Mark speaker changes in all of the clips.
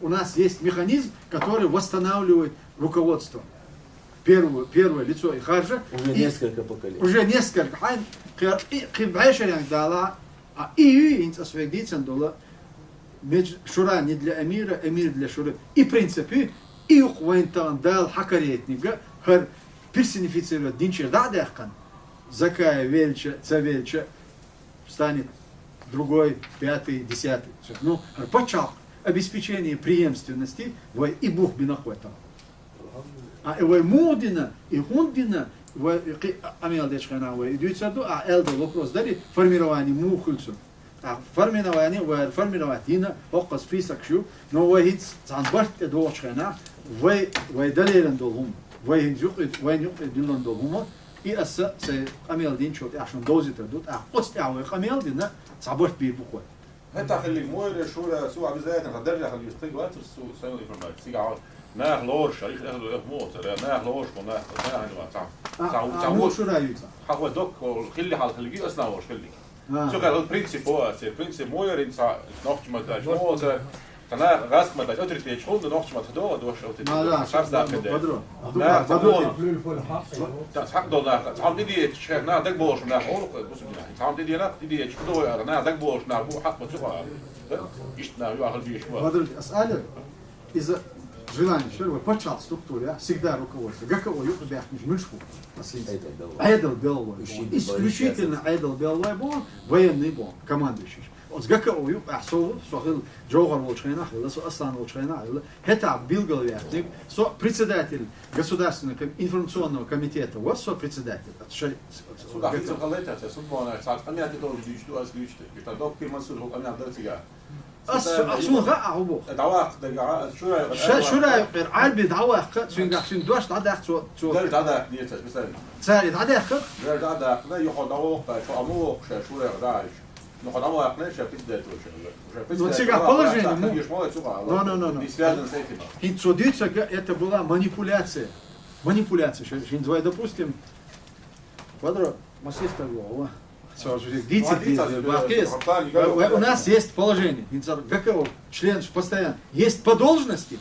Speaker 1: у нас есть механизм, который восстанавливает руководство. Первое лицо и харжа.
Speaker 2: Уже несколько поколений.
Speaker 1: Уже несколько. И освободиться шура не для эмира, эмир для шуры. И в принципе, и ухвайнтан дал хакаретнига, хар персонифицировать динчер дадехкан, закая вельча, цавельча, станет другой, пятый, десятый. Ну, почал обеспечение преемственности, и Бог бинахватал. А его мудина и хундина, амел дечхана, идет саду, а элда вопрос дали формирование мухульцу. А формирование дина, окко список шу, но вахит занбарт дочхана, вай далерен долгум, вай дилон долгума, и аса се амел дин чот, ашон дозит дут, а отстяу амел дина, забарт бирбухой.
Speaker 3: Это خلي موير شورى سوى بزايد قدر خلي يستيق وقت سوى الانفورماتيك سيجا ناخ لورش عليك اخذ موت ناخ لورش وناخ
Speaker 1: تعمل شو رايك
Speaker 3: حقوا دوك خلي حال خلي اصلا ورش خلي شو قال البرنسيب هو البرنسيب موير انت نوقت ما تاج موت انا غاست ما تاج اتريت ليش هون نوقت ما تدو دوش او خمس دقائق
Speaker 1: بدرو
Speaker 3: حق دولار تعال دي شيخ نا دك بوش نا هون بس تعال دي انا دي شو نا دك بوش نا هو حق بتسوق اشتنا ياخذ فيه شو
Speaker 1: بدرو اسالك اذا желание человека почал структуре, всегда руководство. Каково юбка мышку? Айдл Беловой. Исключительно Айдл Беловой был военный был, командующий. Вот каково юбка асов, сохил Джогар Волчхайна, хиласу Аслан Волчхайна, это Билгал Яхтик, председатель Государственного информационного комитета, вот председатель.
Speaker 3: Сюда хитро коллега, сумма, сад, а меня тоже дичту, аз дичту. Это доктор Мансур, он меня дальше.
Speaker 1: أصلا عبو.
Speaker 3: دعوة
Speaker 1: شو رأيك؟ عالبي دعوة سين دوش دعوة
Speaker 3: شو دعوة نيتش مثلا.
Speaker 1: ساري دعوة
Speaker 3: دعوة لا يخو دعوة شو أمو شو رأيك؟ نخو دعوة نيش بتدات وش.
Speaker 1: Ну сега положение. No. И судиться это была манипуляция. Манипуляция. Что допустим, квадро массивка голова. У нас есть положение. Каково? Член постоянно. Есть по должности.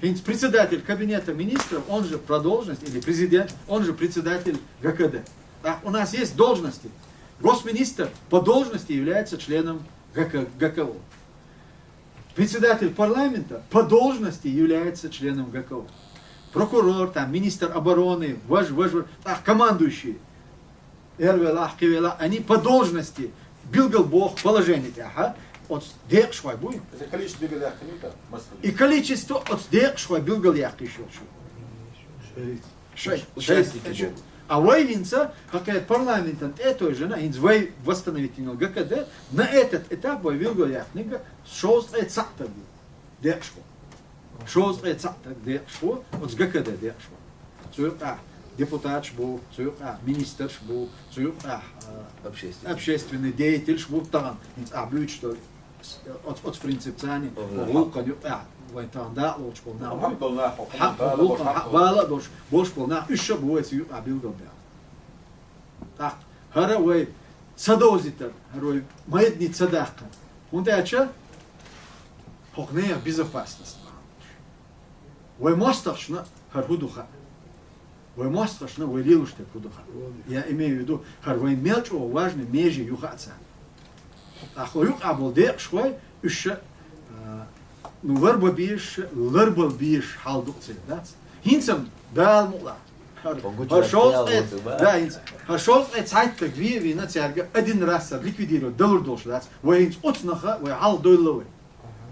Speaker 1: Председатель кабинета министров, он же по должности, или президент, он же председатель ГКД. А у нас есть должности. Госминистр по должности является членом ГКО. Председатель парламента по должности является членом ГКО. Прокурор, там, министр обороны, командующие. Они по должности, билгал Бог, положение. От дек швай будет. И количество от дек швай билгал яхт еще. 6. А воевинца, какая парламент, это же, инзвай восстановительного ГКД, на этот этап воевил яхтника, шост эцакта был. Дек швай. Шост эцакта дек швай, от ГКД дек швай. Депутат был, министр был, общественный деятель был там, блюд что от принципиальных, лука, да, луч был на, бала больше был на, еще будет билгал да. Так, харовой садозитер, харовой маедни цадахка, он дача, хохнея безопасность. Вы мосташна, хархудуха. Вы мосташна, вы лилуште худуха. Я имею в виду, харвой мелчо важный межи юхаца. А хуюк аболде швой еще ну ларба биш халдукцы, да? Хинцем дал мула. Хорошо, да, хорошо, Zeit так wie на церкви один раз ликвидировать, доллар должен, да? Вы инц отснаха, вы хал дойловый.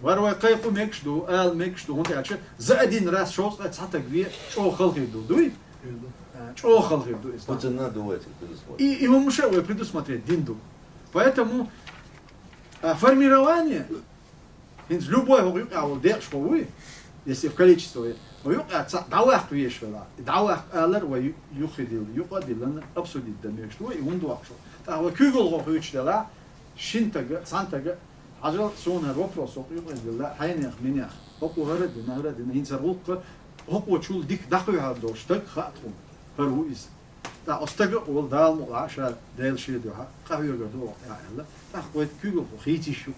Speaker 1: Варвай кайку мекшду, эл мекшду, он тяче за один раз шост, Zeit так wie что халки дуй. Что халки дуй.
Speaker 2: Это надо предусмотреть.
Speaker 1: И его мушевое предусмотреть динду. Поэтому формирование любой если в количестве давах вешала, давах алар и юхидил, обсудить да между и он дуахшо. Так вот кюгл хочдала, шинтага, сантага, ажал сона вопрос, юхидила, хайнях минях, окурад, наград, инсарулка, окучул дик дахуя доштак хатхум, харуис. Так остага ол дал мулаша дел шедуха, кавюга до, так вот кюгл хитишу.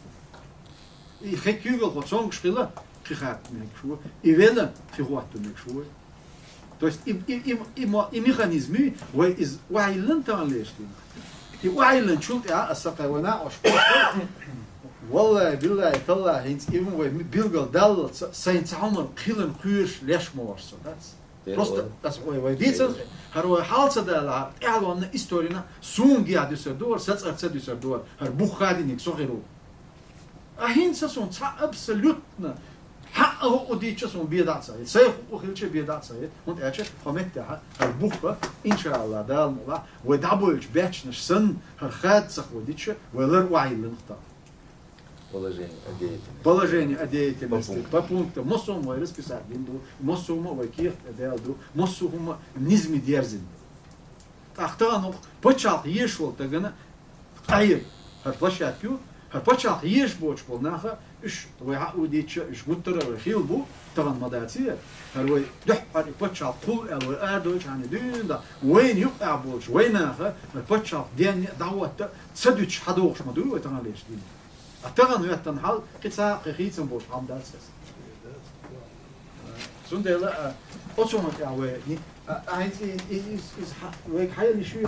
Speaker 1: И хекюгл вот сон шкила хихат мекшу. И вела хихуату мекшу. То есть и механизмы вы из вайлен танлештин. И вайлен чулт я асакавана ашпошт. والله بالله طلع هينس even way بيلقى دال ساينس عمر خيلن كيرش ليش مورس просто das way dieses هروي حال صدال اعلن استورينا سون قاعد يسدور سات يسدور هر بوخادينك صغيرو اهينس سون absolutna حقه وديتش سون بيدات سايد سيف وخيلش بيدات سايد und خمتها هر بوخه ان شاء الله دال مو ودابلش باتشنش سن هر خاد صح وديتش ولر وعيلن خطا Положение о деятельности по пунктам. Мосума расписать бинду, мосума вакир делду, мосума низми дерзин. Ахтанух почал ешвол тагана айр хар площадку, хар почал еш боч полнаха, иш вайха удича, иш гуттара хилбу, таган мадатия, хар вай дх ари почал кул эл ардоч ани динда, вайн юqa боч, вайнаха, хар почал ден давата, цадуч хадош маду вай таган леш дин. أتغن ويتن حال قصة قيسم بوش عم دارسس. سندلا أصلاً كأوي عايز إز ويك حياة لشوية.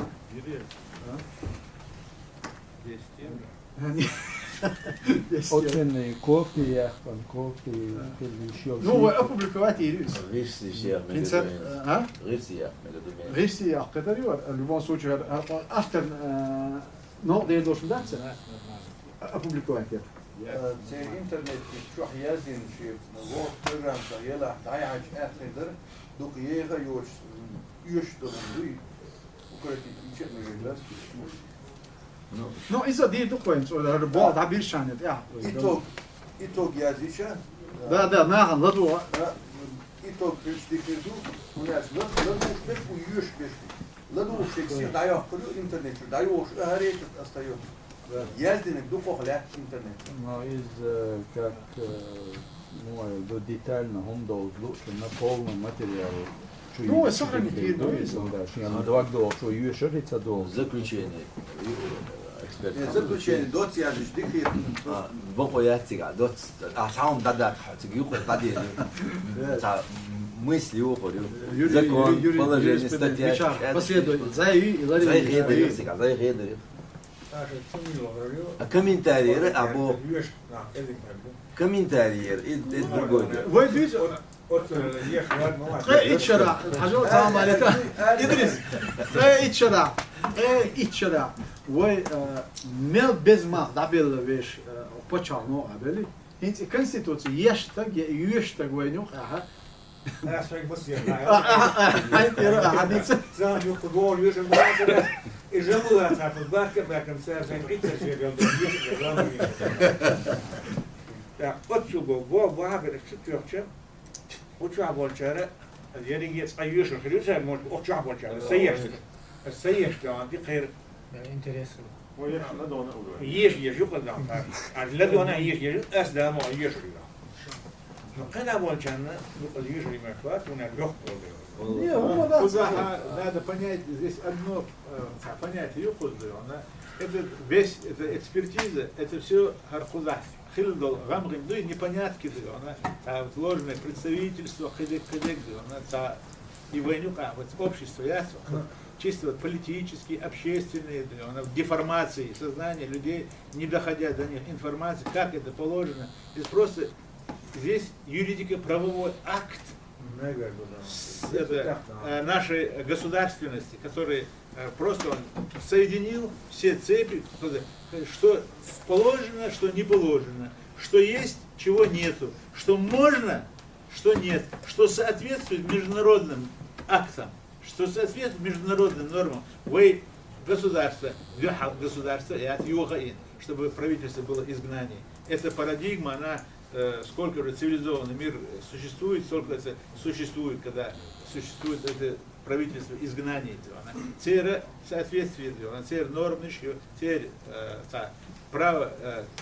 Speaker 4: Ocene kopi jahpan, kopi filmishio.
Speaker 1: هو أبوبليكوات يريس.
Speaker 2: ريسي شيخ
Speaker 1: إنسان ها؟
Speaker 2: ريسي يا أحمد.
Speaker 1: ريسي أقدر يور اللي بون سوتش أفتر نو ده دوش مدرسة. أبوبليكوات ير.
Speaker 5: زي الإنترنت شو حيازين شيء نقول برنامج يلا دايعج آخر دوك يجا يوش دومي وكرتي يشيل مجلس
Speaker 1: No, إذا دي دوكوينس ولا رباط عبير شانت يا.
Speaker 5: إتوك يازيشة.
Speaker 1: ده ما هن لدوا.
Speaker 5: إتوك بيشتكيدو وناس لدوا بيش ويوش بيش لدوا شيء دايع كله إنترنت دايوش أهريت أستيو. Язденек духохля интернет.
Speaker 4: Но как до детально хондол на полном материале.
Speaker 1: Ну, сохранить видно.
Speaker 4: Я на два до, что юшерица до.
Speaker 2: Заключение.
Speaker 5: Заключение доц я же дихир.
Speaker 2: Бог я тига доц. Сам дада тига юхо дади. Та мысли уходят. Закон, положение, статья.
Speaker 1: Последовательно. За и
Speaker 2: Заи комментарии, або комментарии, это другое.
Speaker 1: Вы видите? اتشرع الحاجات تمام عليك ادريس اتشرع اتشرع و مل بزما دابل ويش почално абели انت конституция يشتغ وينو ها
Speaker 6: انا سويك بس يا
Speaker 1: انت حديث
Speaker 6: زان يقول يوجد مواصلات الجمهور تعرف باكر باكر سعر زين عيد شيء يوم لا اتشوبو بو هاجر تشوف وتشوف بالشارع اليرين يتقيش الخليج مش وتشوف بالشارع السيش عندي خير
Speaker 7: Интересно.
Speaker 6: يش يقول لهم الذي انا يش اسلم ويش قنا بالشارع يقول يش ما فات ونروح
Speaker 7: Надо понять здесь одно понятие это весь эта экспертиза, это все хархузах. Хилдол, гамрим, ну и непонятки, она вложенное представительство, хедек, она и войнука, вот общество, ясно, чисто вот политические, общественные, она деформации сознания людей, не доходя до них информации, как это положено. Это просто здесь юридико-правовой акт нашей государственности, который просто он соединил все цепи, что положено, что не положено, что есть, чего нету, что можно, что нет, что соответствует международным актам, что соответствует международным нормам. Вы государство, и от югаин, чтобы правительство было изгнание. Эта парадигма, она сколько уже цивилизованный мир существует, столько это существует, когда существует это правительство изгнания. Цер соответствие, цер нормы, цер право,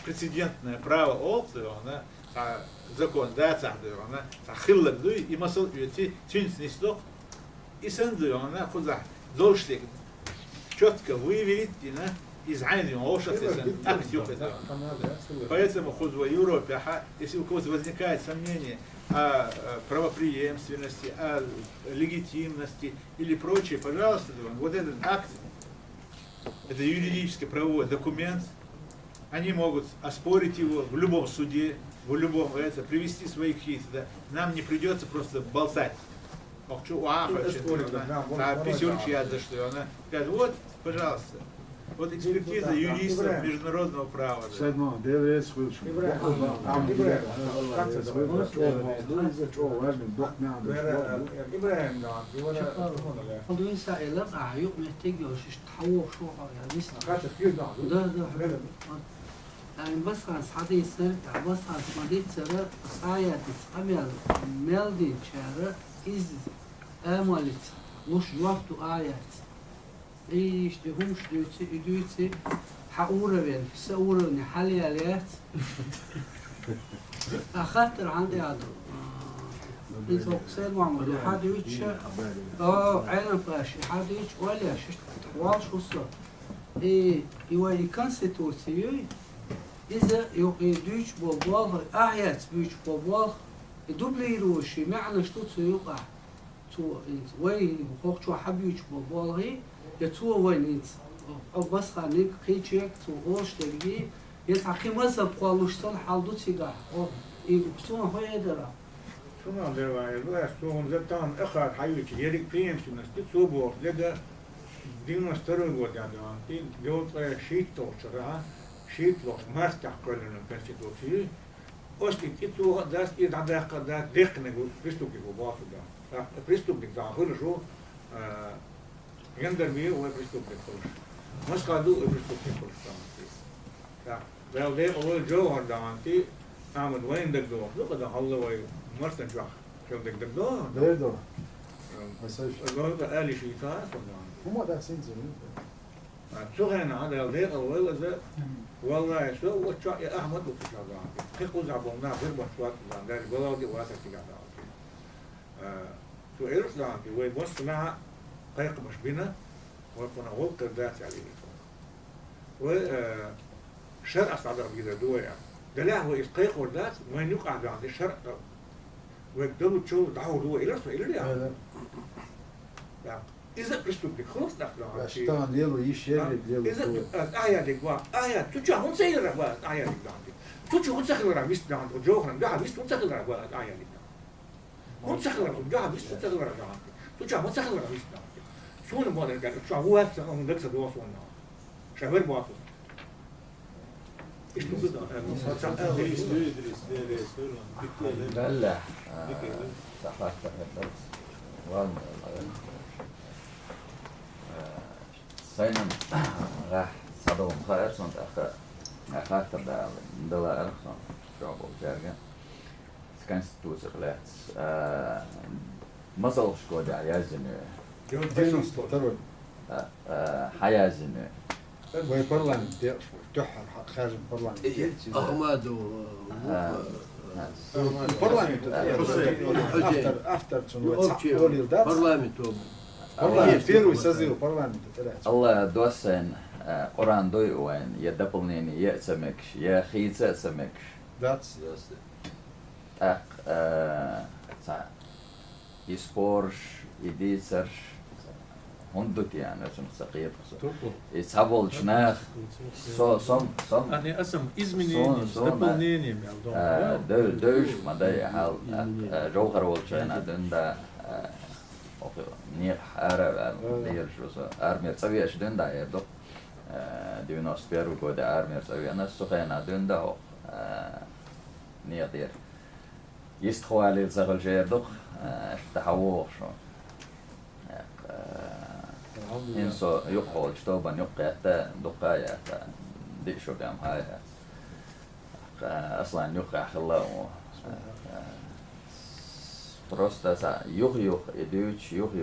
Speaker 7: прецедентное право опции, закон, да, она хиллак, и масл, тюнс и сенду, она худа, должен четко выявить, из Айни, поэтому хоть в Европе, если у кого-то возникает сомнение о правопреемственности, о легитимности или прочее, пожалуйста, вот этот акт, это юридический правовой документ, они могут оспорить его в любом суде, в любом это, привести своих каких-то, нам не придется просто болтать. За что она скажет, вот, пожалуйста, вот экспертиза юристов международного права.
Speaker 8: يعني بس عن حديث سرت بس عن مديت سر آيات أمير ملدي شارع إز أمالت مش وقت آيات إيش دهمش دوتي حقورة بين سورة نحلي عليات أخاطر عندي عدو إذا قصير معمول حد يتش عين باش حد يتش ولا شش واش وصل يوالي كونستيتوسيوي إذا يدوش بوابه آيات بيش بوابه دوبليروشي معنى شتو تيوقع تو وين خوك شو حبيش بوابه يتو وين إنت أو بس خانيك خيشك تو أوش تلقي يتحكي مذهب قالوش تل حالدو تيجا أو يبتون هو يدرا
Speaker 6: شو ما دروا يستون زتان آخر حيوتي يريك فيهم شو نستي صوبور لذا دينو استروا قدامنا تين جوت شيت توشرها شيت لوك ما استحقوا لنا كونستيتوسي أصلي إتو داس يدعى دا دق نقول بريستوك يبغى ده بريستوك ده كل شو يندر مية هو بريستوك كلش مش قادو بريستوك كلش تمام لو ده أول جو هذا أنتي عمل وين دك دو لو كده الله وين مرسن جوا شو دك دو
Speaker 1: ده ده
Speaker 6: الله قال لي شيء ثاني
Speaker 1: هم ده سنزين
Speaker 6: شو هنا هذا ده أول ده والله شو وشو يا أحمد وكذا كيف كوزع بونا غير بشوات زاندار ولا ودي واسع كذا شو إيرس لانتي ويبص مع قيق مش بينا وكنا غلط ذات عليه و شرع صدر بيدا دويا ده لا هو يقيق وردات وين يقع عند الشرع ويقدروا تشوف دعوه دويا إيرس إيرس إذا بريستوك دي خلاص دخلوا
Speaker 1: اشتغل يلو يشير يلو
Speaker 6: إذا آية دي قوا آية تجاه هم سير ربوا آية دي عندي تجاه هم سخر ربوا بيست عند وجوهنا ده بيست هم سخر ربوا آية دي هم سخر ربوا ده بيست هم سخر ربوا عندي تجاه هم سخر ربوا بيست عندي شو نبغى نرجع تجاه هو هذا هم نقص دوا صونا شهر بواصل إيش تقول
Speaker 2: لا صحات سينم راح صدوم خير صنت أخاطر دلا أرخصن شعبه جارجا كونستيتوسي خلات مازال شكود على يزن حيازن
Speaker 1: وي برلمان تحر خارج برلمان
Speaker 8: أحمد
Speaker 1: برلمان افتر
Speaker 8: برلمان
Speaker 1: برلمان первый созыв парламента
Speaker 2: الله دوسن قرآن دوي وين يدبلنيني يأسمكش يا خيز أسمكش
Speaker 1: داتس
Speaker 2: يسبورش يديسرش هندوت يعني عشان سقيط يسحبوا جناح صم
Speaker 7: أنا أسم изменения с дополнением
Speaker 2: دوش ما ده حال جوهر والشينا دندا نير حارة نير شو أرمير سوي أش دندا يدو ديناس بيرو قد أرمير سوي أنا سخينا دندا هو نير دير يستخوالي الزغل جير دو تحوه شو إنسو يقول شتوبا يقع تا دقايا تا ديشو بيام هاي أصلا يقع خلاو просто sa юг идущ юг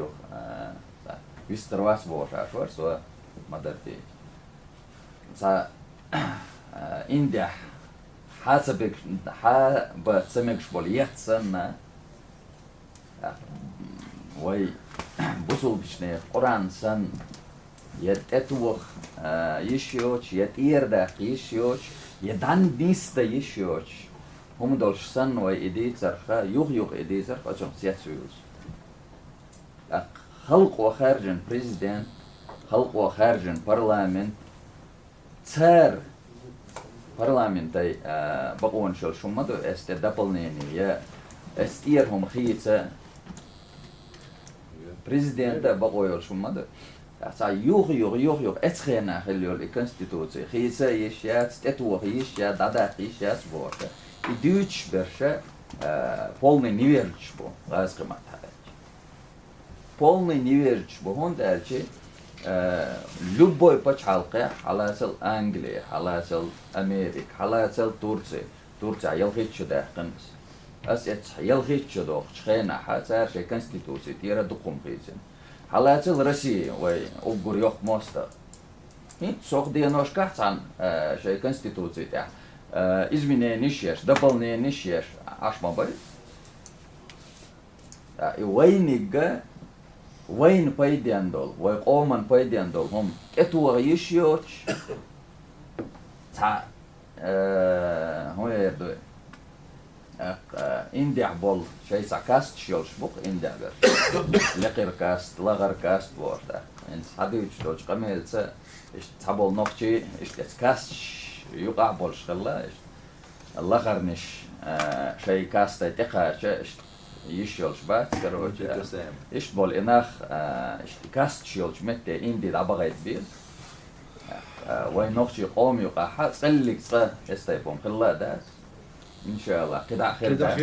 Speaker 2: вистервас божа шварсо мадерти sa Индия حسب بسمك شبوليات سنة وي بوصل بشني قرآن سن يتأتوخ يشيوش يتيردخ يشيوش يدان نيستا يشيوش هم دولش سن وإيدي زرخا يوغ إيدي زرخا أجم سياسيوز خلق وخارجن بريزيدنت خلق وخارجن برلمان цар парламентай бaqon shol shumado este дополнение estierhom khitsa президента бaqoyol shumado asa yuq etkhena khelyol konstitutsiya khitsa yeshat statuh yeshat dada yeshat vorta iduch bersha полный неверч бу газгымат полный неверч бу хондалчи любой почалка халасал Англия, халасал Америка, халасал Турция ялхичу дахканс. Ас ялхичу дох чхена хацар шей конституция тира дукум хизен. Халасал Россия, вай угур yok моста. И сок дианошка цан шей конституция тя. Изменение шеш, дополнение шеш, ашмабай. И войнига وين بايدين دول ويقومن بايدين دول هم اتوا يشيوش تا هو يردو اندع بول شيء ساكاست شيوش بوك اندع بر لقر كاست لغر كاست وردا انس حديش دوش قميلسا اش تابول نوكشي اش كاست يقع بول شغلا اش لغر نش شيء كاست تقاش اش يشيلش بات كروجا إيش بول إناخ كاست شيلش متى إندي دابغيت بيل وين نخشي قوم يقع سلك صه استيبون خلا دات إن شاء الله كده آخر
Speaker 1: دات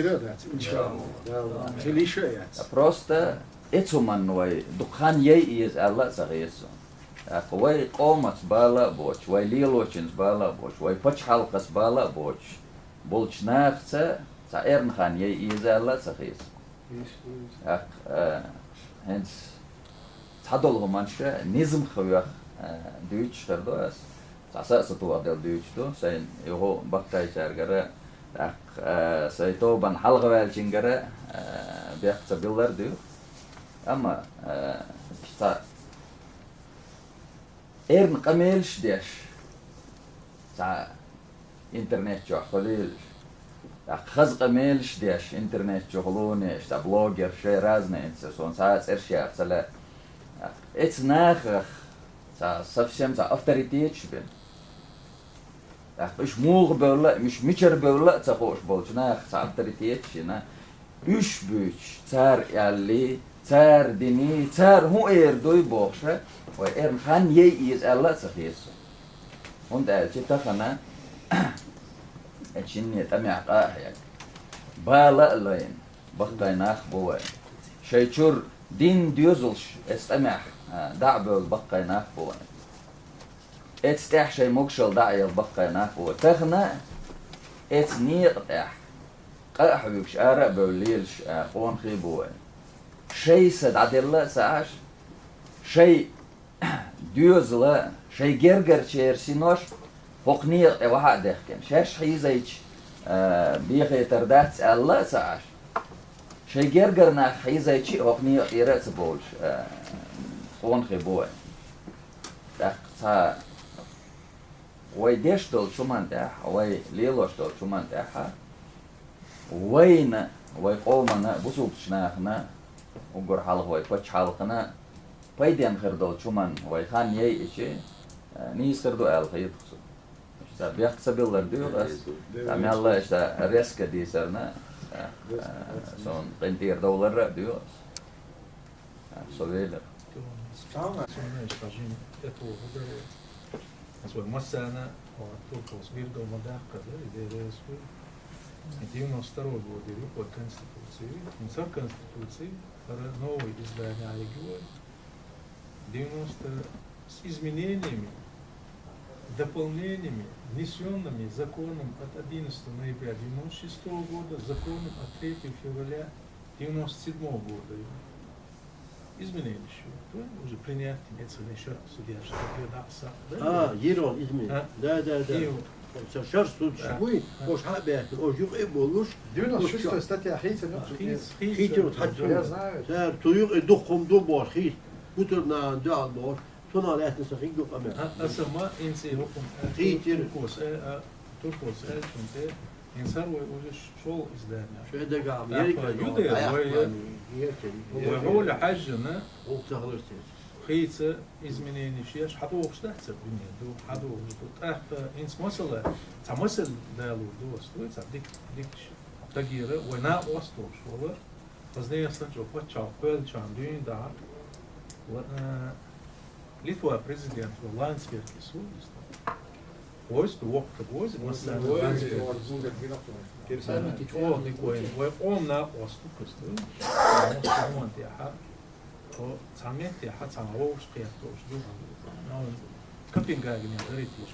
Speaker 1: إن شاء الله خلي شويات
Speaker 2: بروستا إتسومن وي دخان ييز الله سغيسون وي قومت بالا بوش وي ليلوشنز بالا بوش وي بتش حلقس بالا بوش بولش ناخسه سائرن خان ييز الله سغيس hens tadol manşa nizm khawya düç xerdoas sasa satwa del düçdo sen yo baktay chargara sayto ban halgawal chingara beqsa billar diyor ama işte ern qamelsh desh sa internet jo khalil خزق ميلش ديش انترنت جهلوني اشتا بلوجر شي رازني انسون ساعات ارشي ارسلا اتس ناخخ совсем за авторитет бен مش موغ بولا مش ميچر بولا تخوش بولچنا авторитет شنا üç büç çar yalli çar dini çar hu erdoy boxsha ve erhan ye iz Allah sakhis und elchitafana اتشيني تمع قاحيك بالا لين بقى ناخ بوين شيشور دين ديوزلش استمع دعبه بقى ناخ بوين اتستح شي مقشل دعي بقى ناخ بوين تخنا اتنيق تح قاحبيكش ارق بوليلش قوان خي بوين شي سد عدلا ساعش شي ديوزلا شي جرجر شيرسينوش فوقني واحد دخكن شاش حيزيج بيخي تردات الله ساعش شي جرجرنا حيزيج فوقني يرأس بولش قون خبوه تا ويدش دول شمان تاح وي ليلوش دول شمان تاحا وين ويقومنا بسوبشناخنا وقر حلق وي بچ حلقنا بايدين خير دول شمان ويخان يأيشي نيس خير دو آل خير خصو بيحسب الله diyor ama Allah işte risk diyserna son قنتير دولار diyor soveler
Speaker 7: Tamam. Sonra скажем это уже свой массана только сбирка модахка идея 92 год по конституции концепт конституции новое издание региона 90 с изменениями дополнениями, внесенными законом от 11 ноября 1996 года, законом от 3 февраля 1997 года. Изменения еще. Уже принять, имеется еще судья, что предался.
Speaker 9: Ерон изменения. Да. Шар суд швуй, ош хабе, ош юг эболуш.
Speaker 1: 96 статья хейца.
Speaker 9: Хитер вот хатсу. Я знаю. Да, туюг эдухом до бор хит. Бутер на дал бор. تنا لا تسخيق قمة
Speaker 7: أسمى إنسي رقم تركوس شنته إنسان ويقولش شو إزدانيا
Speaker 9: شو هذا قام
Speaker 7: وهو لحاجنا
Speaker 9: وتغلرتي
Speaker 7: خيطة إزمنين شيء حتى وقت تحسب بني دو حتى وقت إنس مثلا تمثل دالو دو أستوي ديك تغيير ونا أستوش ولا فزني أصلا جو فتشا قل شان دين دا و ليتوا بريزيدنت لاندسبيرج سويس Voice to walk the voice مثلا وقوم نا أستوكستو هم تيحا وتعمل تيحا تعوش قيادوش دو ناو كابين قاعد ينقريتيش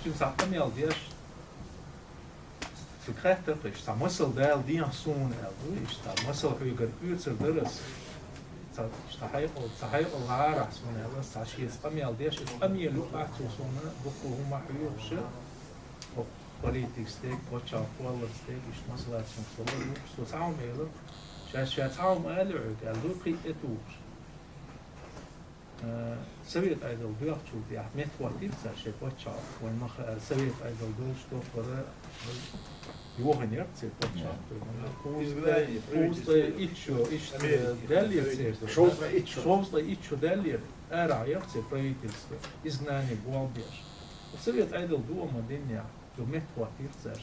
Speaker 7: شو ساعتم يالديش في خاطر قش تعمل دال دي أصون ألو إيش تعمل في يقرأ درس تحقيق العارة سونا بس عشية قميل ديش قميل لقعت سونا بقوا هم حيوش بوليتيكستيك بوتشا بوليتيك إيش مسألة سنصور لوكس تعاون ميلر شاش تعاون مالع قالوا قيتوش سويت أيضا بيحكوا بيحمد وقتي بس شيء بوتشا وين سويت أيضا دوش توفر يوهن يرتسي بوتشا Šovsla iću dalje, era jefce правительство, изгнание Гуалбеш. Совет айдал дома дня, до метва тирца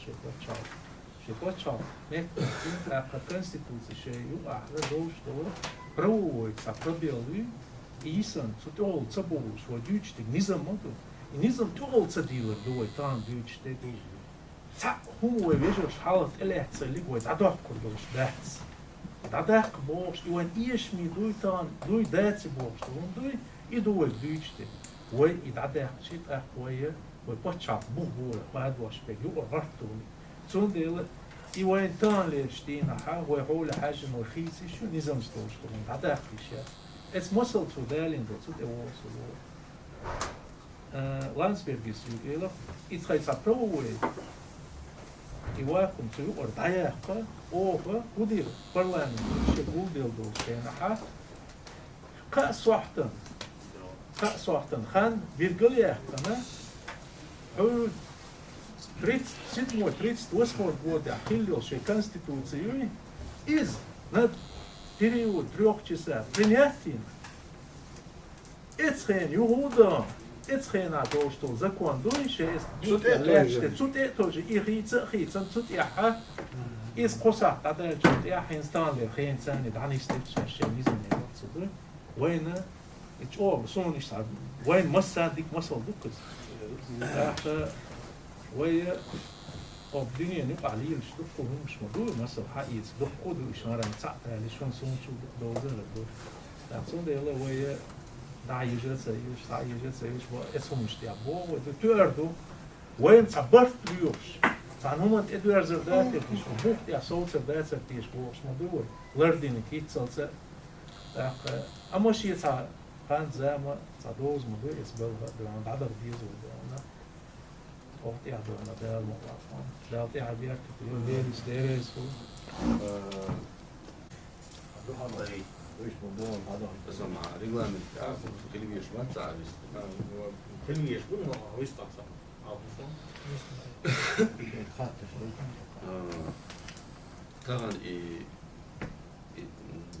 Speaker 7: шепочал, метва тирца конституция шею, ахра дош то, проводится пробелы, исан, цутол цабуш, водючтик, низам моду, и низам тол цадилер дуй там дючтик. هو بيجر حالة إلهت اللي هو دادق كردوش داتس دادق بوش يوان إيش مي دوي تان دوي داتس بوش دوم دوي يدوي دويشتي وي يدادق شيء أخويا ويبتشع بوه بعد واش بيجو ورطوني تون ديل يوان تان ليشتين ها هو حول حاجة إنه خيسي شو نظام ستوش دوم دادق فيشة it's muscle to دالين ده تود أوصل Landsbergis يقول إتخيل سبروي يواكم تلو أردايقة أوفا ودير برلمان شغول ديل دوس كينا كأس واحدن خان بيرقل يحكنا هو 38 года ахиллёшей конституцией из на период 3 часов принятия эцхен юуда эцхен то что закон дующий цуте тоже и хица цутяха из коса тогда цутяха инстанли хенцани данистич шемизм не цуду война и чё сон не сад войн масадик масал дукс وهي الدنيا نبقى عليه الشطوط مش موضوع مثلا حقيقي دقود وإشارة متسعة لشون سون شو دوزر دور لكن ده يلا وهي دعيجة سيوش اسمه مش تيابو ودكتوردو وين صبرت ليوش فانهم ادوار زردات تيش بوخ يا صوت زردات تيش بوخ موضوع لردين كيت صلصة اما شيء صار كان زعما صدوز موضوع اسبوع ده عدد ديزو أوتي عدونا ده الموضوع ده أوتي عبير كتير ديرس ديرس
Speaker 10: هذا هذا إيش موضوع هذا بس مع رجلان كل بيش ما تعرف كل بيش كل ما هو يستقصى عارفون طبعا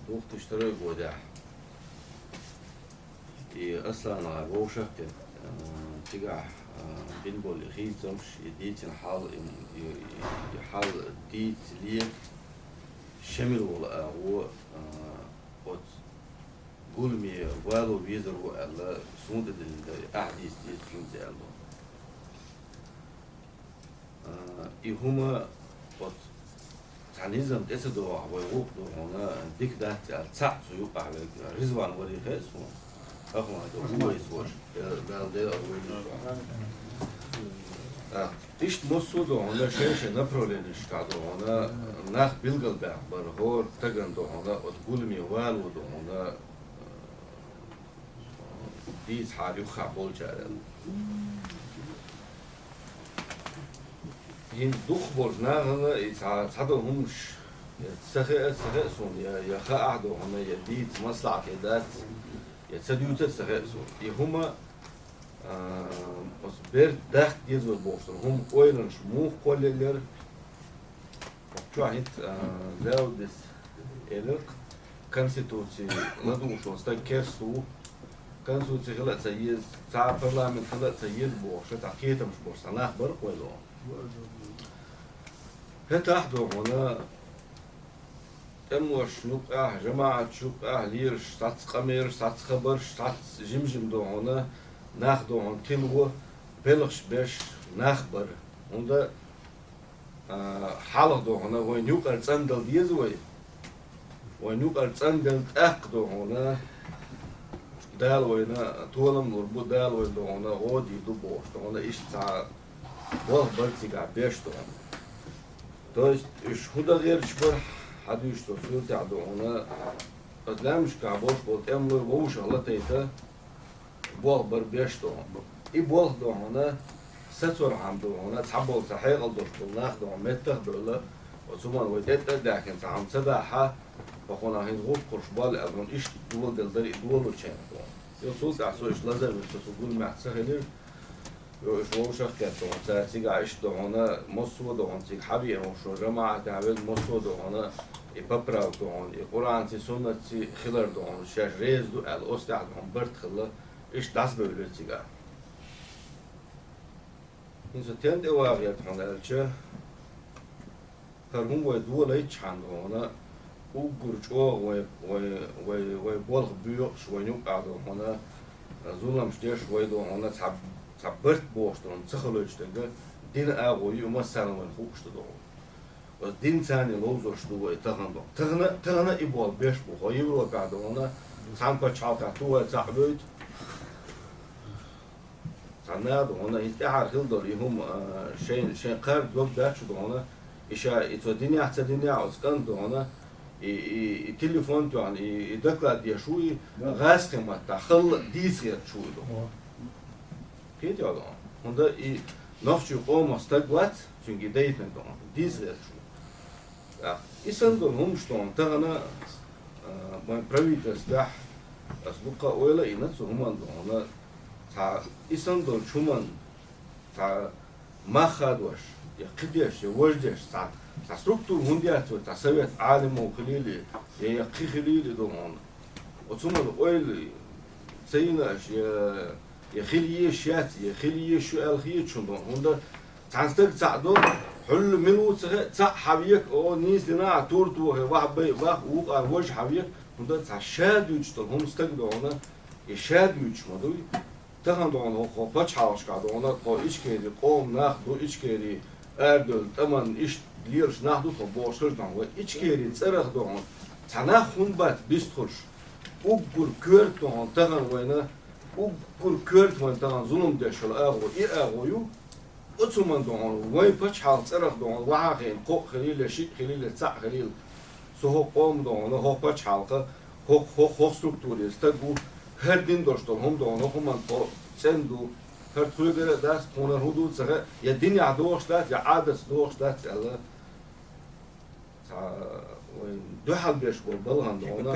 Speaker 10: دوخ تشتري بودع أصلا على وشك تجاه بنقول خيزمش يديتن حال ديت ليه شمل ولا هو قول مي والو بيزر ولا سود الأحديث ديت سود الله يهما بس تعنيزم تسدوا ويوقف هنا ديك ده تعب سيوقع رزوان ولي خيسون أخوان هو يسوش ده تيشت مصودو هنا شيء نبرولين إشتادو هنا ناخ بيلقل ده برهور تجندو هنا وتقول ميوال ودو هنا ديز حالي خابول جارل ين دوخ بورنا هنا يتعدو همش سخاء سون يا خاعدو هنا يديد مصلع كدات يتصديوت سخسو يهما بس بير داخل يزور بوصل هم أويلن شموخ كل اللي شاهد زاودس إلك конституции ладу что ста керсу конституции خلت سيز تاع برلمان خلت سيز بوش تاكيتم بوش صلاح برق ولا هتحضر هنا تموش نبقى جماعة شبقى ليرش ساتس قمير ساتس خبرش ساتس جمجم دو هنا ناخدو هن تلو بلغش بش نخبر هندا حالق دو هنا وين يوقع تسندل ديزوي وين يوقع تسندل تأقدو هنا دال وينا طولم نربو دال وين دو هنا غودي دو بوش دو هنا إيش تاع بوغ برتيقع بيش دو هنا то есть هدا غير شبر حدو что суть عدو هنا أزلامش كعبوش بوت أمر ووش الله تيتا بوغ بر بيش دو إي بوغ دو هنا ستور عم دو هنا تحبول صحيح الدوش بالناخ دو متخ دولا وثمان وديت لكن تعم سداحة بخونا هين غوف قرش بال أبرون إيش دول دلدري دول وشين يوصل تعسو إيش لازم يسوقون مع سهلين شو شخص كده تيجي عيش ده هنا مصر ده هنا تيجي حبي وشو جماعة تعبد مصر ده هنا يببرا ده هنا القرآن تي سنة تي خلر ده هنا شاش ريز ده الأستاذ ده هنا برد خلا إيش داس بقول تيجي إنسان تند واقعية هنا الشيء هرهم ودول يتش عنده هنا وقرش و بولغ بيو شوي نوقع ده هنا زولم شتير شوي ده هنا تعبرت بوشتون تخلوش تجا دين أقوي وما سنة من خوش تدور والدين ثاني لوزوش دوه تغنى إبوال بيش بوخا يبرو قاعدونا سان بتشال كاتوه تعبيت سناد هنا يستعار خلدر يهم شين قرد وقت داتش دونا إيشا يتوديني أحسن دنيا عسكان دونا التليفون توان يدقل ديشوي غاز كما تخل ديسير شوي دو كيت يا دون هندا نفسي قوم استقبلت çünkü deyitmen doğan dizler şu İsandol humşton tağına ben pravitelstva asbuqa oyla inatsu human doğana ta İsandol çuman ta mahadwaş ya qidyaş ya wajdaş ta struktur hundiyat ta sovet alim o qilili ya qilili doğan o çuman oyla sayınaş ya خليه شات يا خليه شو الخيه شنو هوندا تعنستك تعدو حل منو تاع حبيك او نيس لنا تورتو واحد بي واخ وقع وجه حبيك هوندا تاع شاد يشتل هم استقدو هنا يشاد يشمدوي تاخن دون هو باش حاوش قاعد هنا قو ايش كيدي قوم ناخدو ايش كيدي اردل تمن ايش ليرش ناخدو بوشر دون ايش كيدي تصرخ دون تناخون بات بيستخش وقر كورت دون تاخن وينا وكل كرت من تان ظلم دشل أغو أغويو أتومن دون وين بتش حال صرخ دون وعاقين قو خليل شيء خليل تاع خليل سو قوم دون هو بتش حلقة هو ستركتور يستقو هر دين داشتون هم دون هم من قو سندو هر تقول دست هنر حدود سر يا دنيا دوش دات يا عادس دوش دات الله وين دو حال بيش بالبلغان دونا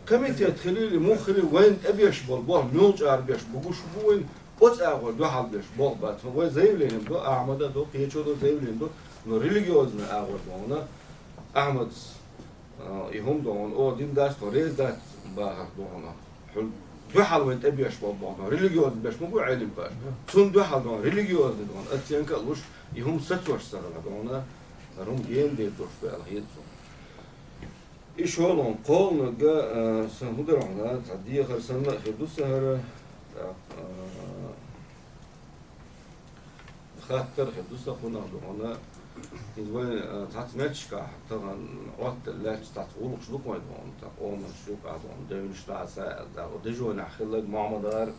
Speaker 10: كميتيت خليلي مو خليل وين ابيش بالبال نولج ار بيش بقوش وين اوت اغول دو حال بيش بال بات وين زيولين دو احمد دو قيچو دو زيولين دو نو ريليجيوزن اغول دونا احمد يهم دون او دين داس فريز دات باغ دونا حل دو حال وين ابيش بالبال ريليجيوز بيش مو علم باش سون دو حال دون ريليجيوز دون اتينكلوش يهم ستوش سرلا دونا رم ين دي دوش بالهيتسو إيش هون قولنا جا سنهدر عنا تعديه خرسنا خدو سهرة خاطر خدو سخونا عنا إذا تعتمدش كا طبعا وقت لا تتعولق شلوك ما يدون تقوم شلوك عدون دون شتاعسا دا ودجو نحخلق معمدار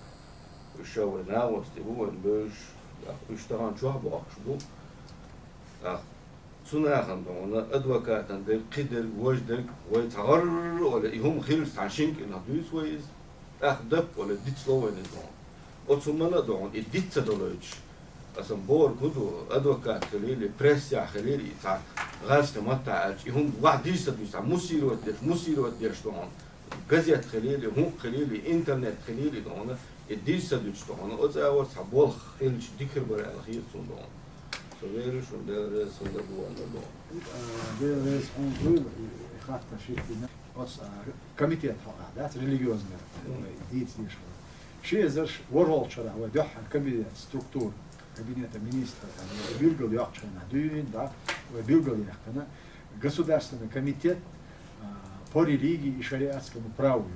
Speaker 10: وشاور ناوس تبوين بوش ويشتغل شو هبو شلوك سناخن دونا أدوكاتن دل قدر وجدك ويتغر ولا يهم خير تعشينك إن هدوس ويز أخدب ولا ديت سلوين دون أتصمنا دون الديت تدلوج أصلا بور كدو أدوكات خليلي بريسيا خليلي تاع غاز كمتع يهم واحد ديس تدوس مسير وديش دون газет خليلي هون خليلي انترنت خليلي دون الديجيتال دوتش دون او صبول خيل ديكر برا الخير سون دون سو وير شو ده سون ده بو دون
Speaker 1: ده رئيس اون خاطر شيء بنا اوس كوميتي ذات ريليجيوز ديت ديش شيء زرش ورول شرع ودح كوميتي ستركتور كابинет министров بيلقوا يقشنا دين да وبيلقوا يحكنا государственный комитет по религии и шариатскому праву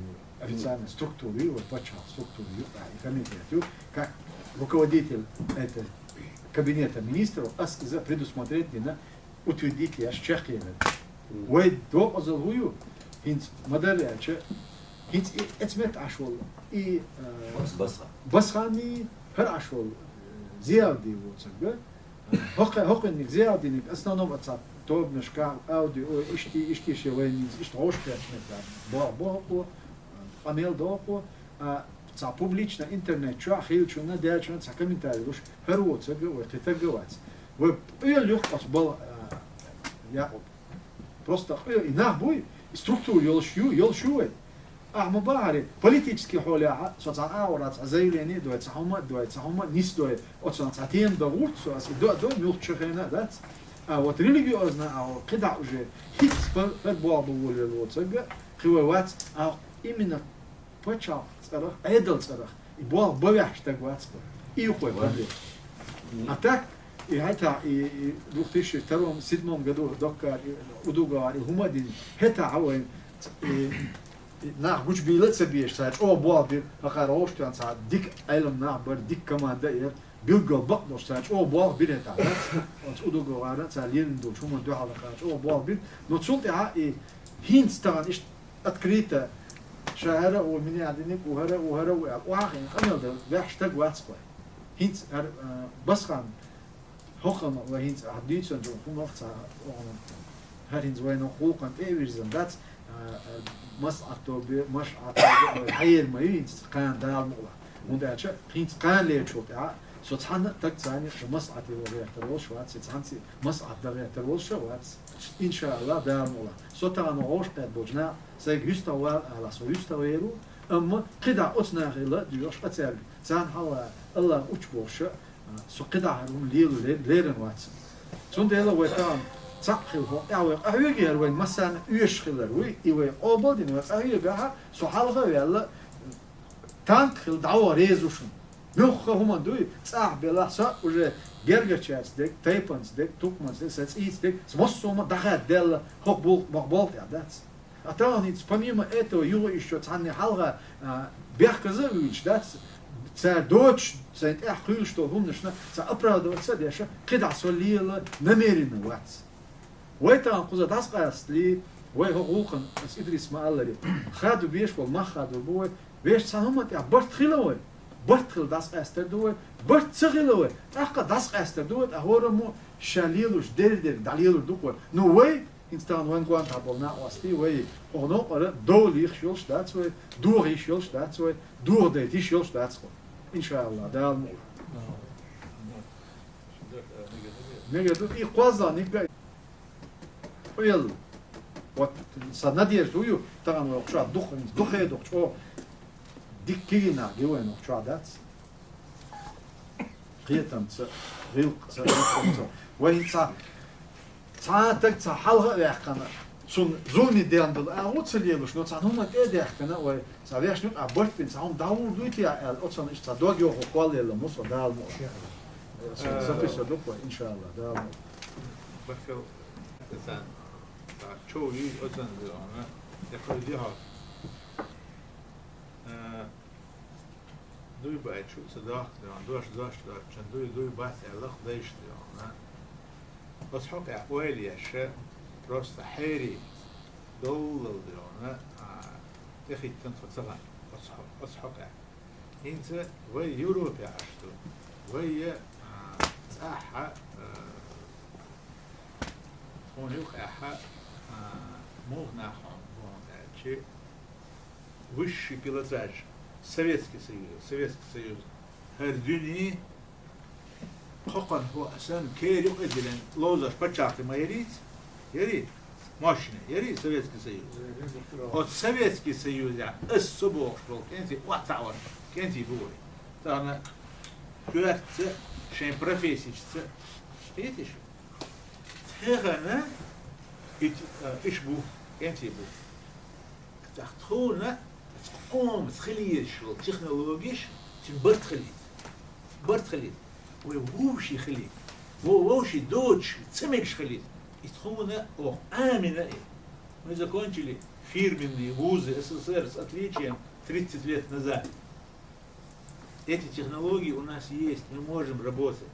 Speaker 1: официальной структуры, вот почему структуры и комитету, как руководитель этого кабинета министров, предусмотреть на утвердить я чехия. Ой, до позовую, инц моделяче, инц эцмет ашвол и басхани хер ашвол зиади вот сага. Хокенник зиадиник основном отца то мешка аудио ишти шевенин ишт ошкашнет бо панел доpo ца публично интернет ча хилчуна дячуна ца комментарий уж хервоца говорит это говорить вы лёг был я просто инах бой структуру ёлшуй мы бари политически холя соца аурат заявление дует сахома нис дует отсон цатем до урцу ас до милчхена дат а вот религиозно когда уже хит футбол был вот сага хват а именно почал царах эдл царах и был бовяш так вот и ухой а так и это и в 2002-2007 году дока удуга и гумадин это авой nach gut bilet sabiesh sa o boadir akharosh tan sa dik elm na bar dik komanda er bilgo baqdo sa o boal bilet ta ons udugo ara sa lindo chuma do ala kha o boal bil no tsulti ha hints tan ist открыто шара у меня одни ухара уахин амел да вяхтаг вацпа hints басхан hocham wa hints haditson do kumachsa harin zwayno khulqan evirzen that's مسعته حير ما ينس قان دال مغلا وندعش قينت قان ليه شو تاع سو تحن تك ثاني مسعته وغيرترول شو هات تحنسي مسعت وغيرترول شو هات ان شاء الله دال مغلا سو تاع نوش قد بوجنا سي يستوى على سو يستويرو اما قدا اتنا غيلا ديوش اتسال زان حوا الله اوتشبوش سو قدا هم ليرن وات سون ديلا وتام تقل هو أو أهيجي وين مثلا يشخلر وي يوي أوبدين وأهيجها سحالها ويلا تانخل دعوة ريزوشن نخ هم دوي صاح بلا صا وجه جرجتشاس ديك تايبنز ديك توكمانز ديك ساتس إيس ديك смоссома дахат дел хокбул махбол тядats атани помимо этого его еще цанни халга бехказович дats цар доч цар ахил что гумнашна цар оправдываться деша кида солила намеренно вац ويتا قوزا داسقاس لي وي هوقن اس ادريس ما الله خادو بيش وما خادو بو بيش سانومت يا برت خيلوي برت خيل داسقاس تدو برت خيلوي اخا داسقاس تدو اهورمو شاليلوش دير داليلو دوكو نو وي انستان وين كوان تابولنا واستي وي اونو ار دولي خيل شتاتس وي دوري خيل شتاتس وي دور دي تي خيل شتاتس ان شاء الله دال نيجا اي قوازا نيجا ويل вот надеждую там что духе что дикина геоен что дат قيتم ريل وينصا صاتك صحلها يحقنا سون زوني ديان دل اوتسليلوش نو صانوما دي يحقنا و صابيش نو ابورت بين صام داور دوتي اوتسن اش صدوغيو قوال يلا مصر دال مو записываю доpo ان شاء الله دال
Speaker 7: بخل انسان شوي أصلاً زمان يخرجها دوي بعد شو صداق زمان دوش عشان دوي بحث علاق دايش زمان بس حق أحوالي عشان راس حيري دولة زمان تخي تنفع صغان بس حق إنت وي يوروب عشتو وي أحا هونيوخ أحا можно че высший пилотаж Советский Союз هردوني حقا هو أسان كيريو إدلين لوزاش بچاقتي ما يريد мощный, яри Советский Союз. Вот Советский Союз, особо шел, кенти, вот тавар, кенти бой. Тана, кюртце, шен профессичце, видишь? Тегана, ишбу, кенти бу. تختونا تقوم تخليش تكنولوجيش تبرد خليت ووشي خليت ووشي دوتش تسمكش خليت تخونا او امنه мы закончили фирменные вузы СССР с отличием 30 лет назад. Эти технологии у нас есть, мы можем работать.